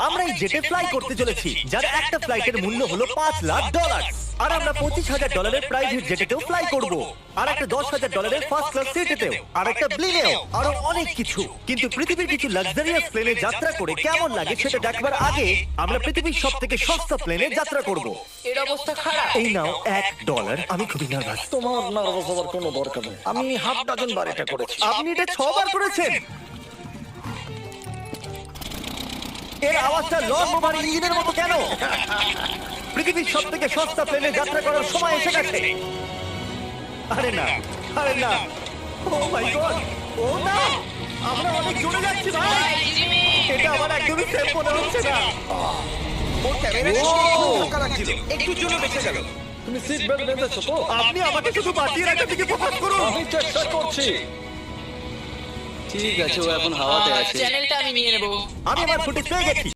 আমরা এই জেটে ফ্লাই করতে চলেছি যার একটা ফ্লাইটের মূল্য হলো $5,00,000 আর আমরা $25,000 প্রাইভেট জেটেতেও ফ্লাই করব আর একটা $10,000 ফার্স্ট ক্লাস সিটেতেও আর একটা ব্লিনেও আরো অনেক কিছু। কিন্তু পৃথিবীর কিছু লাক্সারিয়াস প্লেনে যাত্রা করে কেমন লাগে সেটা দেখবার আগে আমরা পৃথিবীর সবথেকে সস্তা প্লেনে যাত্রা করব। এর অবস্থা খারাপ। এই নাও $1। আমি খুবই নার্ভাস। তোমার নার্ভাস হওয়ার কোনো দরকার নেই, আমি হাফ ডজন বার এটা করেছি। আপনি এটা 6 বার করেছেন। এর আওয়াজটা লং ওভার ইঞ্জিনের মতো কেন? পৃথিবীর সবথেকে সস্তা প্লেনে যাত্রা করার সময় এসে গেছে। আরে না, আরে না, ও মাই গড, ও না, আমরা অনেক জোরে যাচ্ছি ভাই। জিমি, এটা আমার একদমই সেফ মনে হচ্ছে না। ওর ক্যামেরাটা ও! ফাঁকা রাখছিল, একটুর জন্য বেঁচে গেল। তুমি সিট বেল্ট বেঁধেছো তো? আপনি আমাকে শুধু বাঁচিয়ে রাখার দিকে ফোকাস করুন। আমি চেষ্টা করছি। ঠিক আছে, ও এখন হাওয়াতে আছে। চ্যানেলটা আমি নিয়ে নেব। আমি আমার ফুটেজ পেয়ে গেছি।